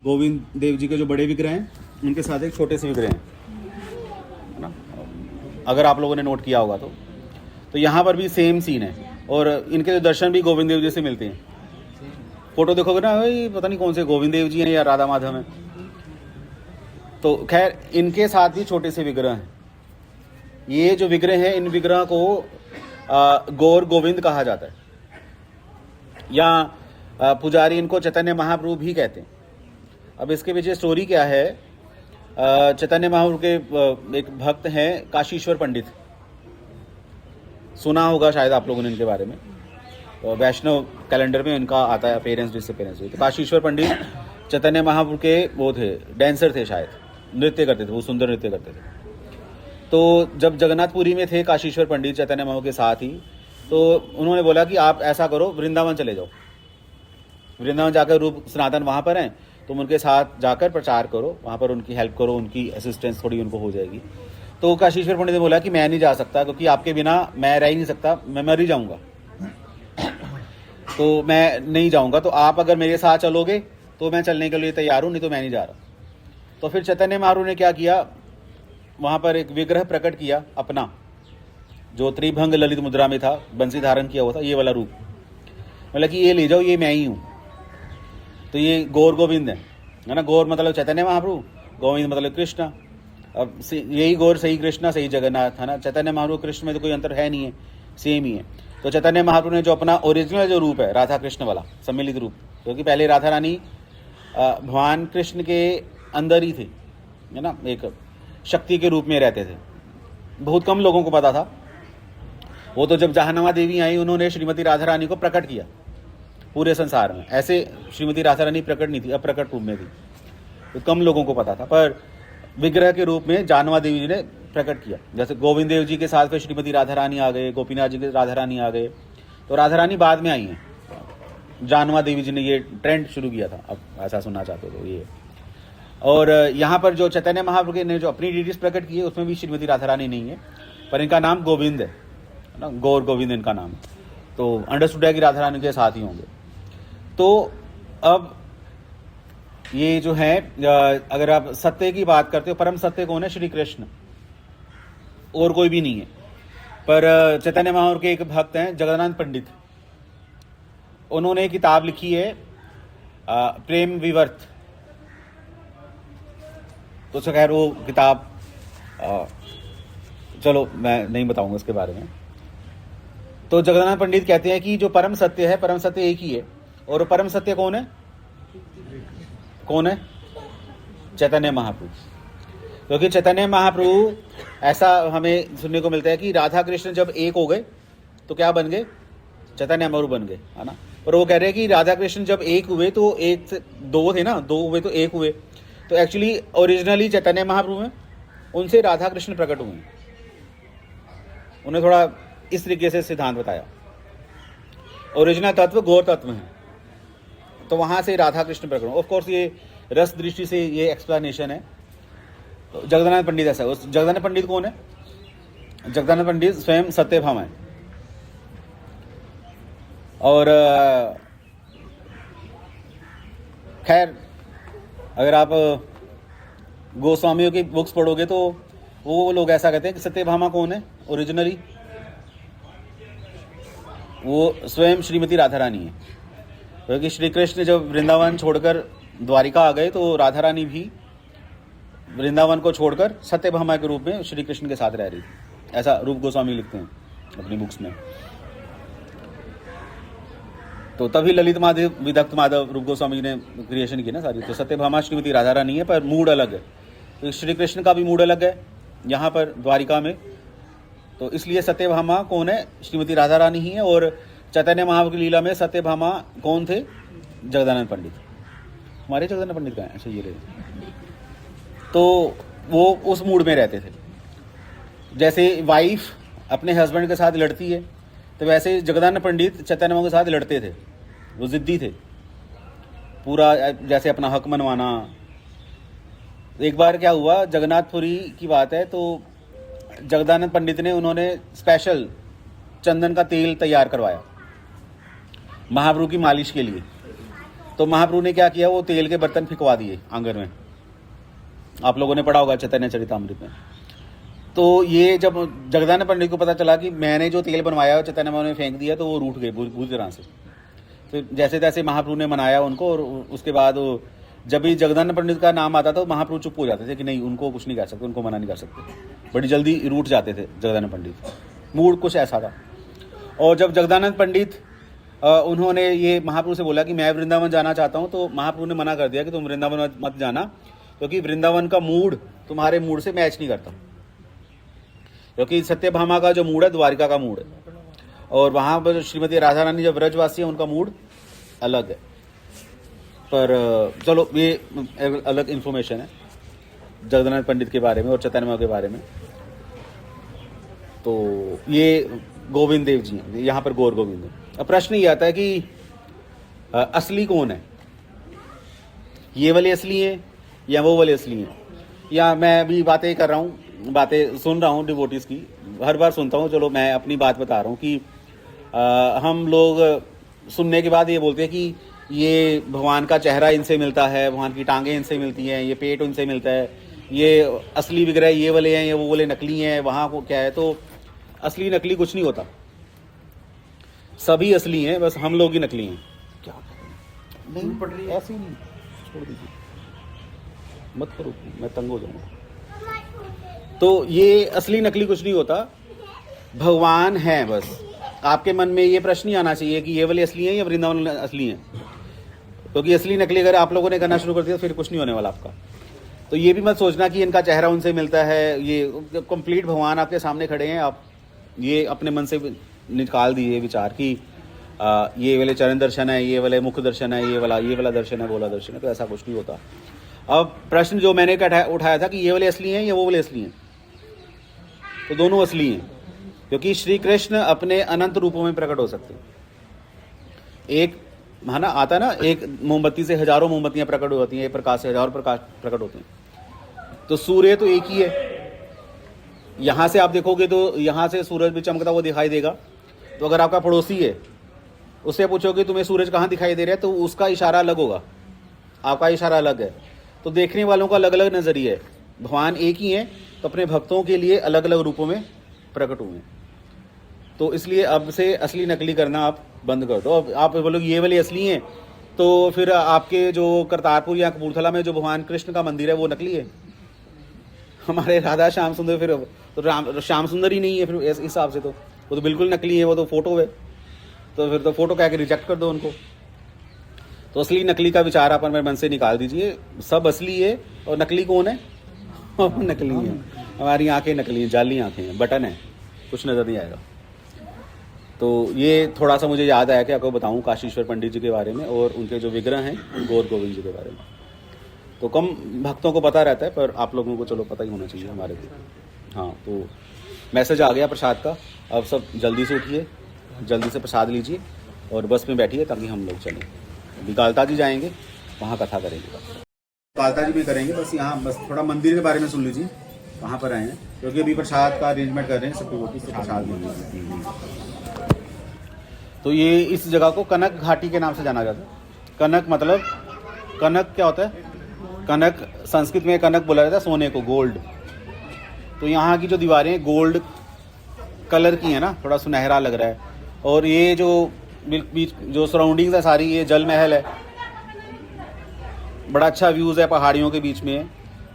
गोविंद देव जी के जो बड़े विग्रह हैं उनके साथ एक छोटे से विग्रह हैं, है ना, अगर आप लोगों ने नोट किया होगा तो यहाँ पर भी सेम सीन है और इनके जो दर्शन भी गोविंद देव जी से मिलते हैं। फोटो देखोगे ना, भाई पता नहीं कौन से गोविंद देव जी हैं या राधा माधव हैं। तो खैर इनके साथ भी छोटे से विग्रह हैं। ये जो विग्रह हैं इन विग्रह को गौर गोविंद कहा जाता है, या पुजारी इनको चैतन्य महाप्रभु भी कहते हैं। अब इसके पीछे स्टोरी क्या है, चैतन्य महाप्रभु के एक भक्त हैं काशीश्वर पंडित, सुना होगा शायद आप लोगों ने इनके बारे में, तो वैष्णव कैलेंडर में इनका आता है अपेरेंस डिसअपेरेंस। तो काशीश्वर पंडित चैतन्य महाप्रभु के वो थे, डांसर थे शायद, नृत्य करते थे, वो सुंदर नृत्य करते थे। तो जब जगन्नाथपुरी में थे काशीश्वर पंडित चैतन्य महाप्रभु के साथ ही, तो उन्होंने बोला कि आप ऐसा करो, वृंदावन चले जाओ, वृंदावन जाकर रूप सनातन वहाँ पर हैं, तुम उनके साथ जाकर प्रचार करो, वहाँ पर उनकी हेल्प करो, उनकी असिस्टेंस थोड़ी उनको हो जाएगी। तो काशीश्वर पंडित ने बोला कि मैं नहीं जा सकता, क्योंकि आपके बिना मैं रह ही नहीं सकता, मैं मर ही जाऊँगा, तो मैं नहीं जाऊँगा। तो आप अगर मेरे साथ चलोगे तो मैं चलने के लिए तैयार हूँ, नहीं तो मैं नहीं जा रहा। तो फिर चैतन्य महाप्रभु ने क्या किया, वहाँ पर एक विग्रह प्रकट किया अपना, जो त्रिभंग ललित मुद्रा में था, बंसी धारण किया हुआ था, ये वाला रूप। मतलब कि ये ले जाओ, ये मैं ही हूँ। तो ये गौर गोविंद है ना, गौर मतलब चैतन्य महाप्रभु, गोविंद मतलब कृष्ण। अब यही गौर सही कृष्णा सही जगन्नाथ है ना, चैतन्य महाप्रभु कृष्ण में तो कोई अंतर है नहीं है, सेम ही है। तो चैतन्य महाप्रभु ने जो अपना ओरिजिनल जो रूप है राधा कृष्ण वाला सम्मिलित रूप, क्योंकि पहले राधा रानी भगवान कृष्ण के अंदर ही थे, है ना, एक शक्ति के रूप में रहते थे। बहुत कम लोगों को पता था। वो तो जब जहानामा देवी आई, उन्होंने श्रीमती राधा रानी को प्रकट किया पूरे संसार में। ऐसे श्रीमती राधा रानी प्रकट नहीं थी, अप्रकट रूप में थी, तो कम लोगों को पता था। पर विग्रह के रूप में जानवा देवी जी ने प्रकट किया। जैसे गोविंद देव जी के साथ फिर श्रीमती राधा रानी आ गए, गोपीनाथ जी के राधा रानी आ गए, तो राधा रानी बाद में आई हैं। जानवा देवी जी ने ये ट्रेंड शुरू किया था, अब ऐसा सुनना चाहते हो तो ये। और यहाँ पर जो चैतन्य महाप्रभु ने जो अपनी डिटेल्स प्रकट की है, उसमें भी श्रीमती राधा रानी नहीं है, पर इनका नाम गोविंद है ना, गौर गोविंद इनका नाम है। तो अंडरस्टूड है कि राधा रानी के साथ ही होंगे। तो अब ये जो है, अगर आप सत्य की बात करते हो, परम सत्य कौन है? श्री कृष्ण, और कोई भी नहीं है। पर चैतन्य महाप्रभु के एक भक्त हैं जगन्नाथ पंडित, उन्होंने एक किताब लिखी है प्रेम विवर्त। तो खैर वो किताब चलो मैं नहीं बताऊंगा उसके बारे में। तो जगन्नाथ पंडित कहते हैं कि जो परम सत्य है, परम सत्य एक ही है। और परम सत्य कौन है? कौन है? चैतन्य महाप्रभु। क्योंकि चैतन्य महाप्रभु, ऐसा हमें सुनने को मिलता है कि राधा कृष्ण जब एक हो गए तो क्या बन गए? चैतन्य महाप्रभु बन गए, है ना। पर वो कह रहे हैं कि राधा कृष्ण जब एक हुए तो एक से दो थे ना, दो हुए तो एक हुए। तो एक्चुअली ओरिजिनली चैतन्य महाप्रभु में, उनसे राधा कृष्ण प्रकट हुए। उन्हें थोड़ा इस तरीके से सिद्धांत बताया, ओरिजिनल तत्व गौर तत्व है, तो वहां से राधा कृष्ण प्रकट हुए। ऑफ कोर्स ये रस दृष्टि से ये एक्सप्लेनेशन है। तो जगन्नाथ पंडित ऐसा है। उस जगन्नाथ पंडित कौन है? जगन्नाथ पंडित स्वयं सत्यभामा है। और खैर अगर आप गोस्वामियों की बुक्स पढ़ोगे तो वो लोग ऐसा कहते हैं कि सत्यभामा कौन है ओरिजिनली? वो स्वयं श्रीमती राधा रानी है। क्योंकि श्री कृष्ण जब वृंदावन छोड़कर द्वारिका आ गए तो राधा रानी भी वृंदावन को छोड़कर सत्यभामा के रूप में श्री कृष्ण के साथ रह रही थी। ऐसा रूप गोस्वामी लिखते हैं अपनी बुक्स में। तो तभी ललित माधव विदग्ध माधव रूप गोस्वामी ने क्रिएशन की ना सारी। तो सत्यभामा श्रीमती राधा रानी है, पर मूड अलग है। तो श्री कृष्ण का भी मूड अलग है यहाँ पर द्वारिका में। तो इसलिए सत्यभामा कौन है? श्रीमती राधा रानी ही है। और चैतन्य महाप्रभु की लीला में सत्यभामा कौन थे? जगदानंद पंडित। हमारे जगदानंद पंडित का है ऐसे ये रहे। तो वो उस मूड में रहते थे। जैसे वाइफ अपने हस्बैंड के साथ लड़ती है, तो वैसे जगदानंद पंडित चैतन्य महाप्रभु के साथ लड़ते थे। वो जिद्दी थे, पूरा जैसे अपना हक मनवाना। एक बार क्या हुआ, जगन्नाथपुरी की बात है, तो जगदानंद पंडित ने, उन्होंने स्पेशल चंदन का तेल तैयार करवाया महाप्रभु की मालिश के लिए। तो महाप्रभु ने क्या किया, वो तेल के बर्तन फिकवा दिए आंगन में। आप लोगों ने पढ़ा होगा चैतन्य चरितामृत में। तो ये जब जगदानंद पंडित को पता चला कि मैंने जो तेल बनवाया चैतन्य महाप्रभु ने फेंक दिया, तो वो रूठ गए पूरी तरह से। तो जैसे तैसे महाप्रभु ने मनाया उनको, और उसके बाद जब भी जगदानंद पंडित का नाम आता तो महाप्रभु चुप हो जाते थे कि नहीं, उनको कुछ नहीं कह सकते, उनको मना नहीं कर सकते। बड़ी जल्दी रूठ जाते थे जगदानंद पंडित, मूड कुछ ऐसा था। और जब जगदानंद पंडित उन्होंने ये महाप्रभु से बोला कि मैं वृंदावन जाना चाहता हूँ, तो महाप्रभु ने मना कर दिया कि तुम वृंदावन मत जाना, क्योंकि वृंदावन का मूड तुम्हारे मूड से मैच नहीं करता। क्योंकि सत्यभामा का जो मूड है द्वारिका का मूड है, और वहाँ पर श्रीमती राधा रानी जब व्रजवासी है उनका मूड अलग है। पर चलो ये अलग इन्फॉर्मेशन है जगन्नाथ पंडित के बारे में और चैतन्य के बारे में। तो ये गोविंद देव जी हैं, यहाँ पर गौर गोविंद है। अब प्रश्न ये आता है कि असली कौन है, ये वाले असली हैं या वो वाले असली हैं? या मैं अभी बातें कर रहा हूँ, बातें सुन रहा हूँ डिवोटीज की, हर बार सुनता हूँ। चलो मैं अपनी बात बता रहा हूँ कि हम लोग सुनने के बाद ये बोलते हैं कि ये भगवान का चेहरा इनसे मिलता है, भगवान की टांगें इनसे मिलती हैं, ये पेट उनसे मिलता है, ये असली विग्रह ये वाले हैं, ये वो वाले नकली हैं, वहाँ को क्या है। तो असली नकली कुछ नहीं होता, सभी असली हैं, बस हम लोग ही नकली हैं। क्या नहीं पड़ रही है, ऐसे ही नहीं, छोड़ दीजिए, मत करो, मैं तंग हो जाऊंगा। तो ये असली नकली कुछ नहीं होता, भगवान है बस। आपके मन में ये प्रश्न नहीं आना चाहिए कि ये वाले असली हैं या वृंदावन असली हैं, क्योंकि असली नकली अगर आप लोगों ने करना शुरू कर दिया फिर कुछ नहीं होने वाला आपका। तो ये भी मत सोचना कि इनका चेहरा उनसे मिलता है, ये कंप्लीट भगवान आपके सामने खड़े हैं। आप ये अपने मन से निकाल दिए विचार कि ये वाले चरण दर्शन है, ये वाले मुख दर्शन है, ये वाला दर्शन है, बोला दर्शन है, तो ऐसा कुछ नहीं होता। अब प्रश्न जो मैंने उठाया था कि ये वाले असली हैं या वो वाले असली हैं, तो दोनों असली हैं, क्योंकि श्री कृष्ण अपने अनंत रूपों में प्रकट हो सकते हैं। एक है ना, आता ना, एक मोमबत्ती से हजारों मोमबत्तियां प्रकट होती हैं, एक प्रकाश से हजारों प्रकाश प्रकट होते हैं। तो सूर्य तो एक ही है, यहां से आप देखोगे तो यहां से सूरज भी चमकता हुआ दिखाई देगा। तो अगर आपका पड़ोसी है, उससे पूछोगे तुम्हें सूरज कहाँ दिखाई दे रहा है, तो उसका इशारा अलग होगा, आपका इशारा अलग है। तो देखने वालों का अलग अलग नजरिया है। भगवान एक ही है, तो अपने भक्तों के लिए अलग अलग रूपों में प्रकट हुए। तो इसलिए अब से असली नकली करना आप बंद कर दो। अब आप बोलोगे ये वाले असली हैं, तो फिर आपके जो करतारपुर या कपूरथला में जो भगवान कृष्ण का मंदिर है वो नकली है। हमारे राधा श्याम सुंदर फिर तो श्याम सुंदर ही नहीं है फिर इस हिसाब से, तो वो तो बिल्कुल नकली है, वो तो फोटो है। तो फिर तो फोटो कह के रिजेक्ट कर दो उनको। तो असली नकली का विचार आप अपने मन से निकाल दीजिए। सब असली है और नकली कौन है? नकली है, हमारी आंखें नकली हैं, जाली आंखें हैं, बटन है, कुछ नजर नहीं आएगा। तो ये थोड़ा सा मुझे याद आया कि आपको बताऊं काशीश्वर पंडित जी के बारे में और उनके जो विग्रह हैं गौर गोविंद जी के बारे में। तो कम भक्तों को पता रहता है, पर आप लोगों को चलो पता ही होना चाहिए हमारे को। हाँ, तो मैसेज आ गया प्रसाद का। अब सब जल्दी से उठिए, जल्दी से प्रसाद लीजिए और बस में बैठिए ताकि हम लोग चलें। अभी कालता जी जाएंगे, वहाँ कथा करेंगे, कालता जी भी करेंगे। बस यहाँ बस थोड़ा मंदिर के बारे में सुन लीजिए, कहाँ पर आए हैं, क्योंकि अभी प्रसाद का अरेंजमेंट कर रहे हैं, सबको रोटी से प्रसाद मिल रहा है। तो ये इस जगह को कनक घाटी के नाम से जाना जाता है। कनक मतलब, कनक क्या होता है? कनक संस्कृत में कनक बोला जाता है सोने को, गोल्ड। तो यहाँ की जो दीवारें गोल्ड कलर की है ना, थोड़ा सुनहरा लग रहा है। और ये जो बीच जो सराउंडिंग्स है सारी, ये जल महल है, बड़ा अच्छा व्यूज़ है, पहाड़ियों के बीच में है।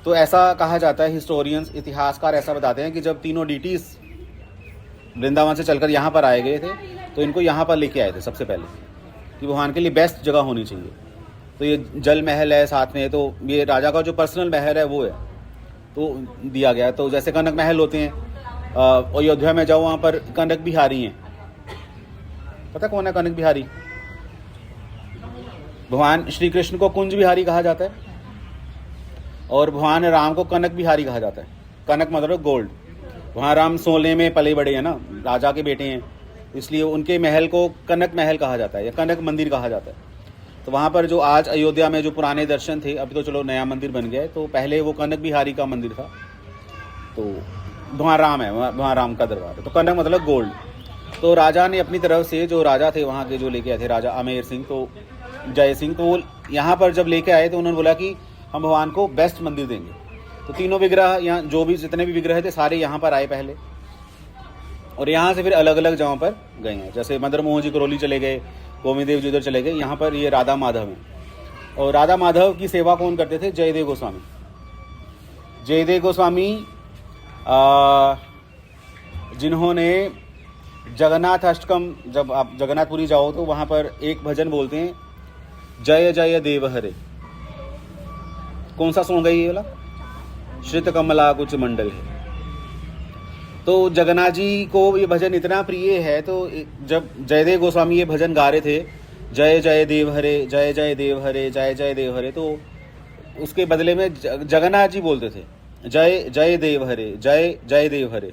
तो ऐसा कहा जाता है, हिस्टोरियंस इतिहासकार ऐसा बताते हैं कि जब तीनों डीटीज वृंदावन से चलकर यहाँ पर आए गए थे, तो इनको यहाँ पर लेके आए थे सबसे पहले, कि भगवान के लिए बेस्ट जगह होनी चाहिए। तो ये जल महल है साथ में, तो ये राजा का जो पर्सनल महल है वो है, तो दिया गया है। तो जैसे कनक महल होते हैं, अयोध्या में जाओ वहाँ पर कनक बिहारी हैं। पता कौन है कनक बिहारी? भगवान श्री कृष्ण को कुंज बिहारी कहा जाता है और भगवान राम को कनक बिहारी कहा जाता है। कनक मतलब गोल्ड। वहाँ राम सोने में पले बड़े हैं ना, राजा के बेटे हैं, इसलिए उनके महल को कनक महल कहा जाता है या कनक मंदिर कहा जाता है। तो वहाँ पर जो आज अयोध्या में जो पुराने दर्शन थे, अभी तो चलो नया मंदिर बन गया है, तो पहले वो कनक बिहारी का मंदिर था। तो वहाँ राम है, वहाँ राम का दरबार है। तो कनक मतलब गोल्ड। तो राजा ने अपनी तरफ से, जो राजा थे वहाँ के जो लेके आए थे, राजा अमेर सिंह, तो जय सिंह, तो वो यहाँ पर जब लेके आए तो उन्होंने बोला कि हम भगवान को बेस्ट मंदिर देंगे। तो तीनों विग्रह यहाँ जो भी जितने भी विग्रह थे सारे यहाँ पर आए पहले, और यहाँ से फिर अलग अलग जगहों पर गए हैं। जैसे मदन मोहन जी करौली चले गए, गोविंद देव जी उधर चले गए, यहाँ पर ये राधा माधव हैं। और राधा माधव की सेवा कौन करते थे? जयदेव गोस्वामी। जयदेव गोस्वामी जिन्होंने जगन्नाथ अष्टकम, जब आप जगन्नाथपुरी जाओ तो वहाँ पर एक भजन बोलते हैं, जय जय देव हरे। कौन सा सॉन्ग है ये वाला? श्रित कमला कुछ मंडल है। तो जगन्नाथ जी को ये भजन इतना प्रिय है, तो जब जयदेव गोस्वामी ये भजन गा रहे थे, जय जय देव हरे, जय जय देव हरे, जय जय देव हरे, तो उसके बदले में जगन्नाथ जी बोलते थे जय जय देव हरे, जय जय देव हरे।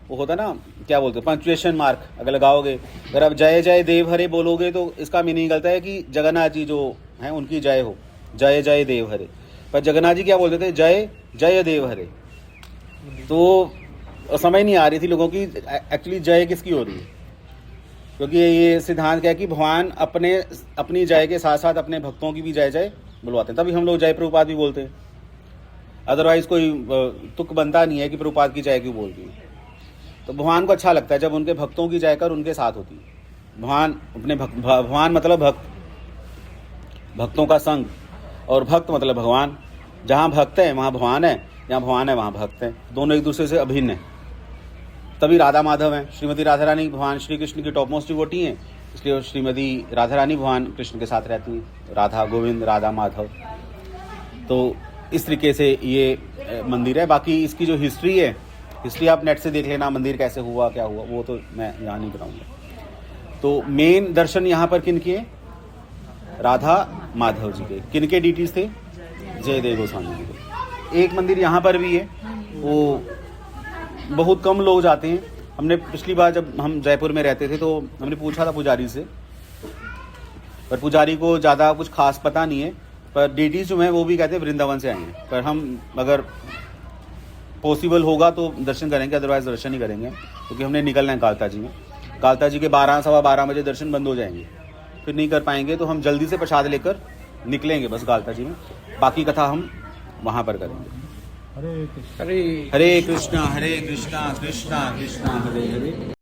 वो होता ना, क्या बोलते हैं, पंक्चुएशन मार्क अगर लगाओगे, अगर आप जय जय देव हरे बोलोगे तो इसका मीनिंग निकलता है कि जगन्नाथ जी जो हैं उनकी जय हो, जय जय देव हरे। पर जगन्नाथ जी क्या बोलते थे? जय जय देव हरे। तो समझ नहीं आ रही थी लोगों की एक्चुअली जय किसकी हो रही है, क्योंकि ये सिद्धांत क्या है कि भगवान अपनी जय के साथ साथ अपने भक्तों की भी जय जय बुलवाते हैं। तभी हम लोग जय प्रभुपाद भी बोलते हैं, अदरवाइज कोई तुक बनता नहीं है कि प्रभुपाद की जय क्यों बोलती है। तो भगवान को अच्छा लगता है जब उनके भक्तों की जय कर उनके साथ होती है। भगवान मतलब भक्त, भक्तों का संग, और भक्त मतलब भगवान। जहाँ भक्त है वहाँ भगवान है, जहाँ भगवान है वहाँ भक्त है, दोनों एक दूसरे से अभिन्न है। तभी राधा माधव हैं। श्रीमती राधा रानी भगवान श्री कृष्ण की टॉप मोस्ट डिवोटी हैं, इसलिए श्रीमती राधा रानी भगवान कृष्ण के साथ रहती हैं, राधा गोविंद राधा माधव। तो इस तरीके से ये मंदिर है। बाकी इसकी जो हिस्ट्री है, हिस्ट्री आप नेट से देख लेना, मंदिर कैसे हुआ क्या हुआ, वो तो मैं यहाँ नहीं कराऊंगा। तो मेन दर्शन यहाँ पर किन के? राधा माधव जी के। किन के डीटीज थे? जयदेव गोस्वामी जी के। एक मंदिर यहाँ पर भी है, वो बहुत कम लोग जाते हैं। हमने पिछली बार जब हम जयपुर में रहते थे तो हमने पूछा था पुजारी से, पर पुजारी को ज़्यादा कुछ खास पता नहीं है। पर डीटीज जो हैं वो भी कहते हैं वृंदावन से आए हैं। पर हम अगर पॉसिबल होगा तो दर्शन करेंगे, अदरवाइज दर्शन नहीं करेंगे, क्योंकि हमने निकलना है कालता जी में। कालता जी के 12-12:15 बजे दर्शन बंद हो जाएंगे, फिर नहीं कर पाएंगे। तो हम जल्दी से प्रसाद लेकर निकलेंगे बस कालता जी में, बाकी कथा हम वहाँ पर करेंगे। हरे कृष्णा हरे कृष्णा कृष्णा कृष्णा हरे हरे।